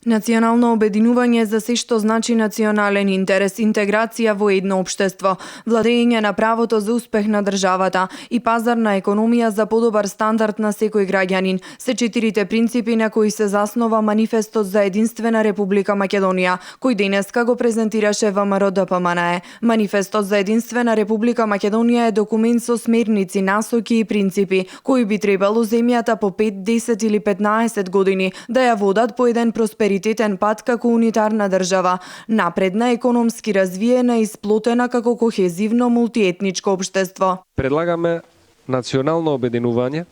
Национално обединување за се што значи национален интерес, интеграција во едно општество, владење на правото за успех на државата и пазарна економија за подобар стандард на секој граѓанин се 4 принципи на кои се заснова Манифестот за единствена Република Македонија, кој денеска го презентираше ВМРО-ДПМНЕ. Манифестот за единствена Република Македонија е документ со смерници, насоки и принципи кои би требало земјата по 5, 10 или 15 години да ја водат по еден просперитетен пат како унитарна држава, напредна, економски развиена и сплотена како кохезивно мултиетничко општество. Предлагаме национално обединување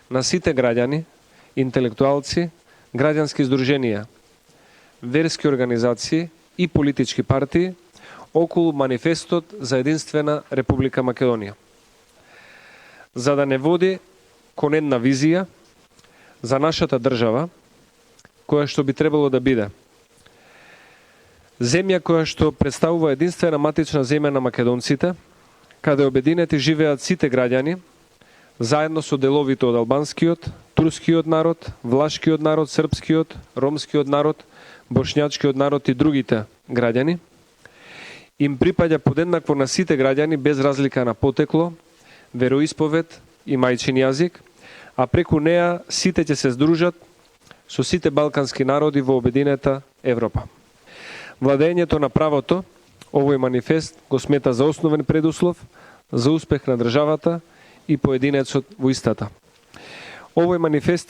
на сите граѓани, интелектуалци, граѓански здруженија, верски организации и политички партии околу Манифестот за единствена Република Македонија, за да не води кон една визија за нашата држава, која што би требало да биде земја која што представува единствена матична земја на македонците, каде обединети живеат сите граѓани, заедно со деловите од албанскиот, турскиот народ, влашкиот народ, српскиот, ромскиот народ, бошњачкиот народ и другите граѓани. Им припаѓа подеднакво на сите граѓани без разлика на потекло, вероисповед и мајчин јазик, а преку неа сите ќе се здружат со сите балкански народи во обединета Европа. Владењето на правото, овој манифест го смета за основен предуслов за успех на државата и поединецот во истата. Овој манифест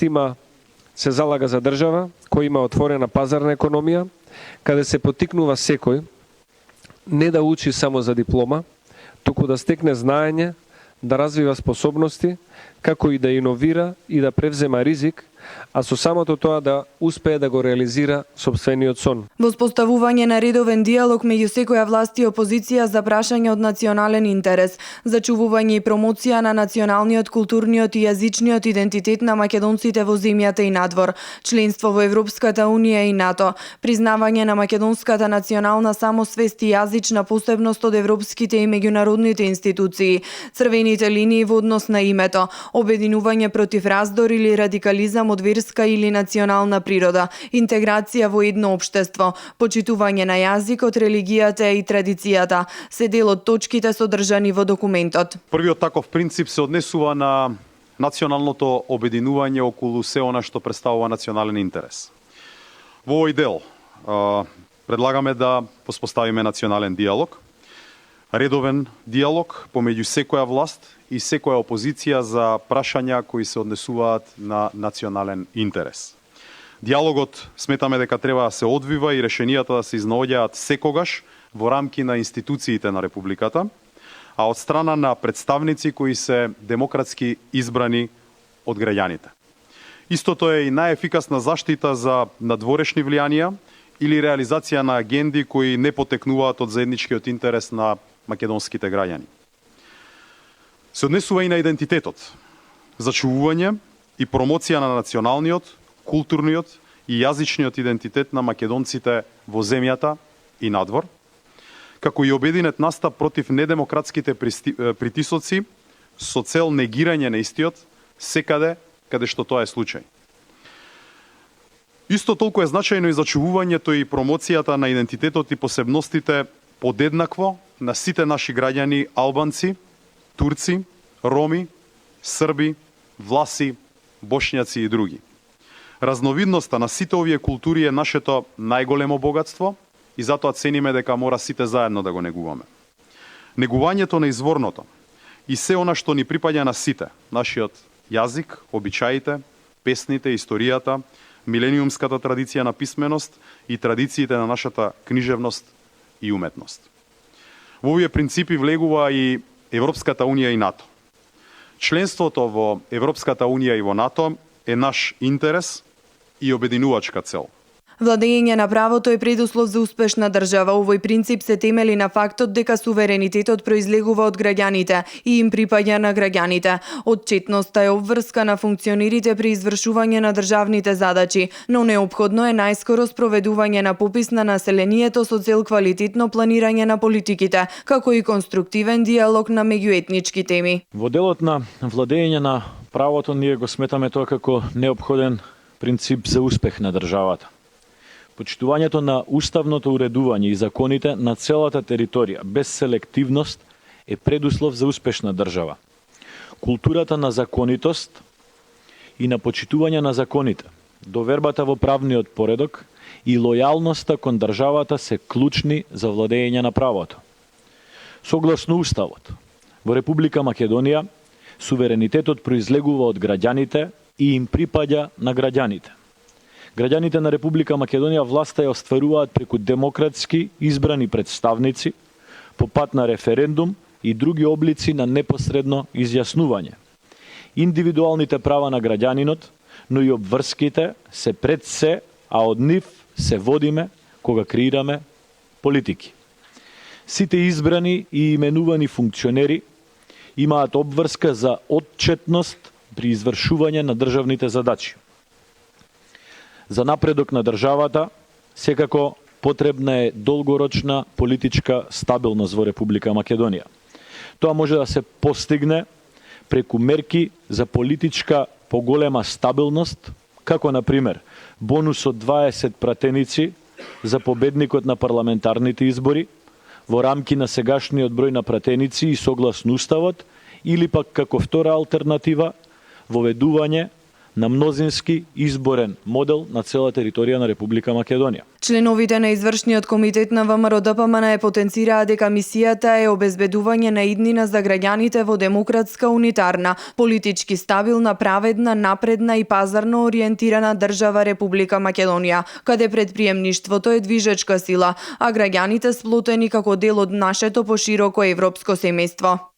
се залага за држава која има отворена пазарна економија, каде се поттикнува секој не да учи само за диплома, туку да стекне знаење, да развива способности, како и да иновира и да превзема ризик, а со самото тоа да успее да го реализира сопствениот сон. Воспоставување на редовен диалог меѓу секоја власт и опозиција за прашање од национален интерес, зачувување и промоција на националниот, културниот и јазичниот идентитет на македонците во земјата и надвор, членство во Европската унија и НАТО, признавање на македонската национална самосвест и јазична посебност од европските и меѓународните институции, црвените линии во однос на името, обединување против раздор или радикализам од верска или национална природа, интеграција во едно општество, почитување на јазикот, религијата и традицијата, се дел од точките содржани во документот. Првиот таков принцип се однесува на националното обединување околу се она што представува национален интерес. Во овој дел предлагаме да воспоставиме национален диалог, редовен диалог помеѓу секоја власт и секоја опозиција за прашања кои се однесуваат на национален интерес. Диалогот сметаме дека треба да се одвива и решенијата да се изнаоѓаат секогаш во рамки на институциите на Републиката, а од страна на представници кои се демократски избрани од граѓаните. Истото е и најефикасна заштита за надворешни влијанија или реализација на агенди кои не потекнуваат од заедничкиот интерес на македонските граѓани. Се однесува и на идентитетот, зачувување и промоција на националниот, културниот и јазичниот идентитет на македонците во земјата и надвор, како и обединет настап против недемократските притисоци со цел негирање на истиот секаде каде што тоа е случај. Исто толку е значајно и зачувувањето и промоцијата на идентитетот и посебностите подеднакво на сите наши граѓани албанци, турци, роми, срби, власи, бошњаци и други. Разновидноста на сите овие култури е нашето најголемо богатство и затоа цениме дека мора сите заедно да го негуваме. Негувањето на изворното и се она што ни припаѓа на сите, нашиот јазик, обичаите, песните, историјата, милениумската традиција на писменост и традициите на нашата книжевност и уметност. Во овие принципи влегува и Европската унија и НАТО. Членството во Европската унија и во НАТО е наш интерес и обединувачка цел. Владење на правото е предуслов за успешна држава. Овој принцип се темели на фактот дека суверенитетот произлегува од граѓаните и им припаѓа на граѓаните. Отчетноста е обврска на функционерите при извршување на државните задачи, но неопходно е најскоро спроведување на попис на населението со цел квалитетно планирање на политиките, како и конструктивен диалог на меѓуетнички теми. Во делот на владење на правото ние го сметаме тоа како неопходен принцип за успех на државата. почитувањето на уставното уредување и законите на целата територија, без селективност, е предуслов за успешна држава. Културата на законитост и на почитување на законите, довербата во правниот поредок и лојалноста кон државата се клучни за владење на правото. Согласно Уставот, во Република Македонија, суверенитетот произлегува од граѓаните и им припаѓа на граѓаните. Граѓаните на Република Македонија власта ја остваруваат преку демократски избрани представници, по пат на референдум и други облици на непосредно изјаснување. Индивидуалните права на граѓанинот, но и обврските се пред се, а од нив се водиме кога креираме политики. Сите избрани и именувани функционери имаат обврска за отчетност при извршување на државните задачи. За напредок на државата, секако потребна е долгорочна политичка стабилност во Република Македонија. Тоа може да се постигне преку мерки за политичка поголема стабилност, како на пример бонус од 20 пратеници за победникот на парламентарните избори во рамки на сегашниот број на пратеници и согласно Уставот, или пак како втора алтернатива воведување на мнозински изборен модел на цела територија на Република Македонија. Членовите на извршниот комитет на ВМРО ДПМН потенцираа дека мисијата е обезбедување на иднина за граѓаните во демократска, унитарна, политички стабилна, праведна, напредна и пазарно ориентирана држава Република Македонија, каде предприемништвото е движечка сила, а граѓаните сплотени како дел од нашето пошироко европско семејство.